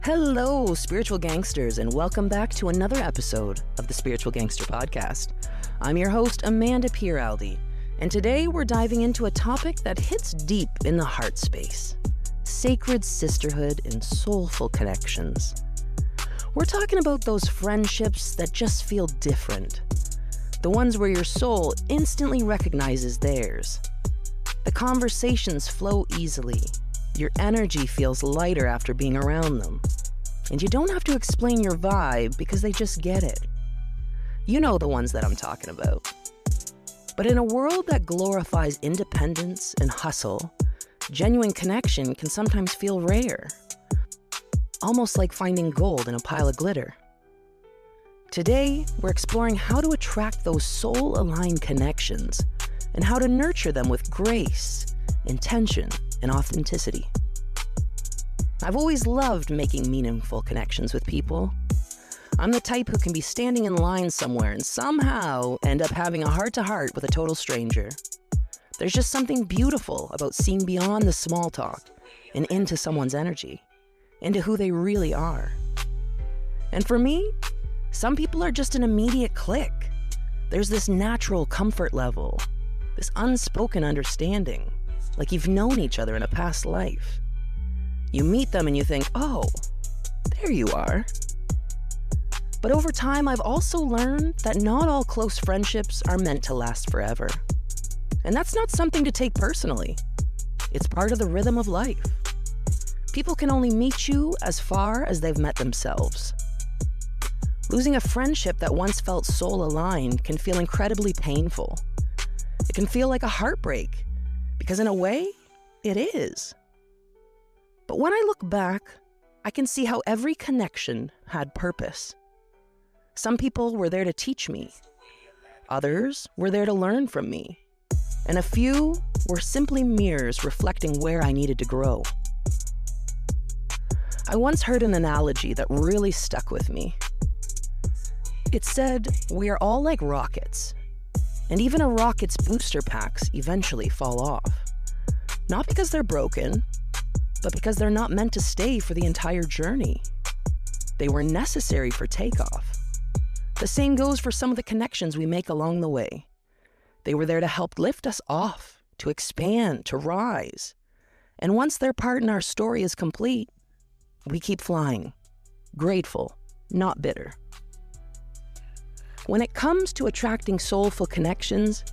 Hello, spiritual gangsters, and welcome back to another episode of the Spiritual Gangster Podcast. I'm your host, Amanda Pieraldi, and today we're diving into a topic that hits deep in the heart space: sacred sisterhood and soulful connections. We're talking about those friendships that just feel different, the ones where your soul instantly recognizes theirs. The conversations flow easily. Your energy feels lighter after being around them. And you don't have to explain your vibe because they just get it. You know the ones that I'm talking about. But in a world that glorifies independence and hustle, genuine connection can sometimes feel rare. Almost like finding gold in a pile of glitter. Today, we're exploring how to attract those soul-aligned connections and how to nurture them with grace, intention, and authenticity. I've always loved making meaningful connections with people. I'm the type who can be standing in line somewhere and somehow end up having a heart-to-heart with a total stranger. There's just something beautiful about seeing beyond the small talk and into someone's energy, into who they really are. And for me, some people are just an immediate click. There's this natural comfort level, this unspoken understanding, like you've known each other in a past life. You meet them and you think, oh, there you are. But over time, I've also learned that not all close friendships are meant to last forever. And that's not something to take personally. It's part of the rhythm of life. People can only meet you as far as they've met themselves. Losing a friendship that once felt soul-aligned can feel incredibly painful. It can feel like a heartbreak, because in a way, it is. But when I look back, I can see how every connection had purpose. Some people were there to teach me. Others were there to learn from me. And a few were simply mirrors reflecting where I needed to grow. I once heard an analogy that really stuck with me. It said, we are all like rockets. And even a rocket's booster packs eventually fall off. Not because they're broken, but because they're not meant to stay for the entire journey. They were necessary for takeoff. The same goes for some of the connections we make along the way. They were there to help lift us off, to expand, to rise. And once their part in our story is complete, we keep flying, grateful, not bitter. When it comes to attracting soulful connections,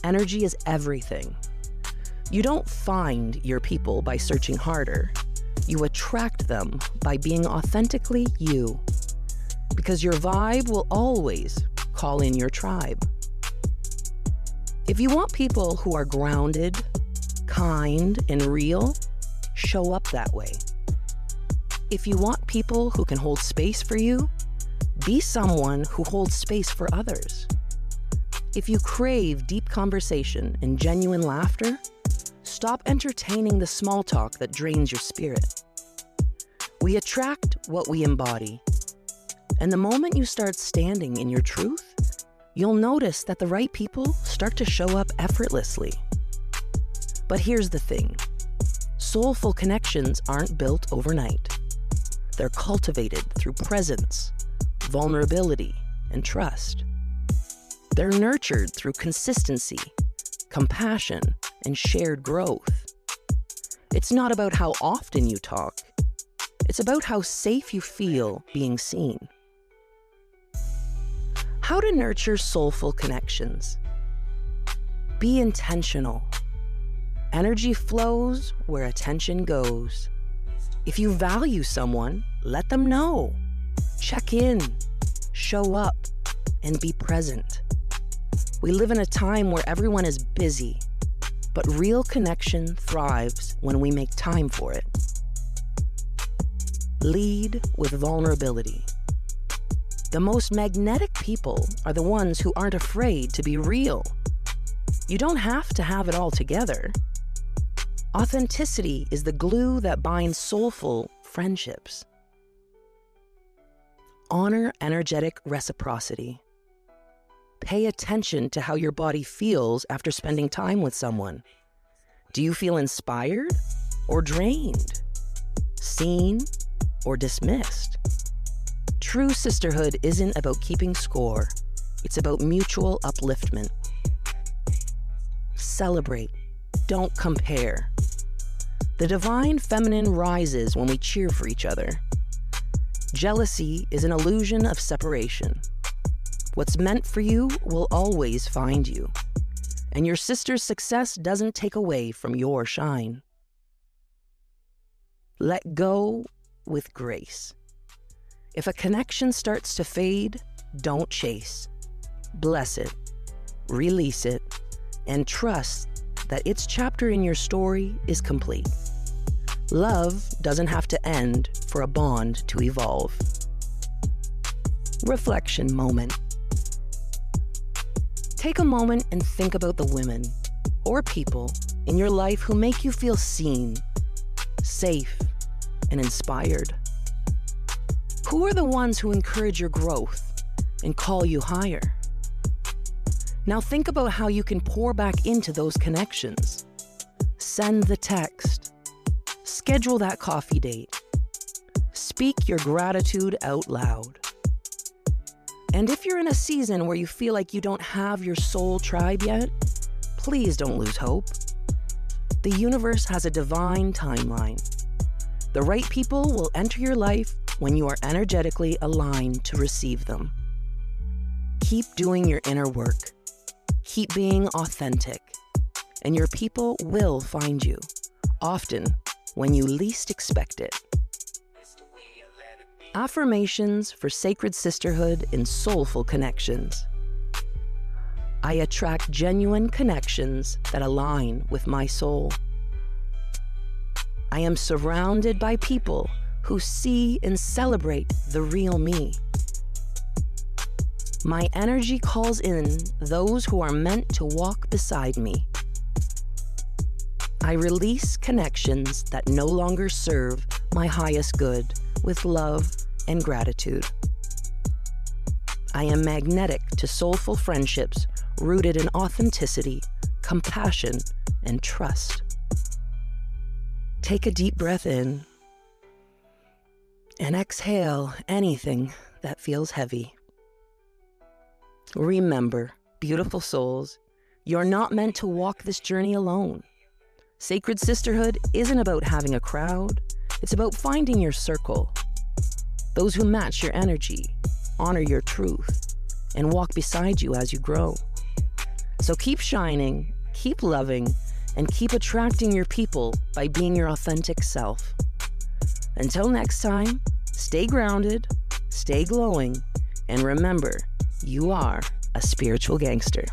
energy is everything. You don't find your people by searching harder. You attract them by being authentically you. Because your vibe will always call in your tribe. If you want people who are grounded, kind, and real, show up that way. If you want people who can hold space for you, be someone who holds space for others. If you crave deep conversation and genuine laughter, stop entertaining the small talk that drains your spirit. We attract what we embody. And the moment you start standing in your truth, you'll notice that the right people start to show up effortlessly. But here's the thing. Soulful connections aren't built overnight. They're cultivated through presence, vulnerability, and trust. They're nurtured through consistency, compassion, and shared growth. It's not about how often you talk. It's about how safe you feel being seen. How to nurture soulful connections. Be intentional. Energy flows where attention goes. If you value someone, let them know. Check in, show up, and be present. We live in a time where everyone is busy, but real connection thrives when we make time for it. Lead with vulnerability. The most magnetic people are the ones who aren't afraid to be real. You don't have to have it all together. Authenticity is the glue that binds soulful friendships. Honor energetic reciprocity. Pay attention to how your body feels after spending time with someone. Do you feel inspired or drained? Seen or dismissed. True sisterhood isn't about keeping score. It's about mutual upliftment. Celebrate. Don't compare. The divine feminine rises when we cheer for each other. Jealousy is an illusion of separation. What's meant for you will always find you, and your sister's success doesn't take away from your shine. Let go with grace. If a connection starts to fade, don't chase. Bless it, release it, and trust that its chapter in your story is complete. Love doesn't have to end for a bond to evolve. Reflection moment. Take a moment and think about the women or people in your life who make you feel seen, safe, and inspired. Who are the ones who encourage your growth and call you higher? Now think about how you can pour back into those connections. Send the text. Schedule that coffee date. Speak your gratitude out loud. And if you're in a season where you feel like you don't have your soul tribe yet, please don't lose hope. The universe has a divine timeline. The right people will enter your life when you are energetically aligned to receive them. Keep doing your inner work. Keep being authentic. And your people will find you, often when you least expect it. Affirmations for sacred sisterhood in soulful connections. I attract genuine connections that align with my soul. I am surrounded by people who see and celebrate the real me. My energy calls in those who are meant to walk beside me. I release connections that no longer serve my highest good with love and gratitude. I am magnetic to soulful friendships rooted in authenticity, compassion, and trust. Take a deep breath in and exhale anything that feels heavy. Remember, beautiful souls, you're not meant to walk this journey alone. Sacred sisterhood isn't about having a crowd. It's about finding your circle. Those who match your energy, honor your truth, and walk beside you as you grow. So keep shining, keep loving, and keep attracting your people by being your authentic self. Until next time, stay grounded, stay glowing, and remember, you are a spiritual gangster.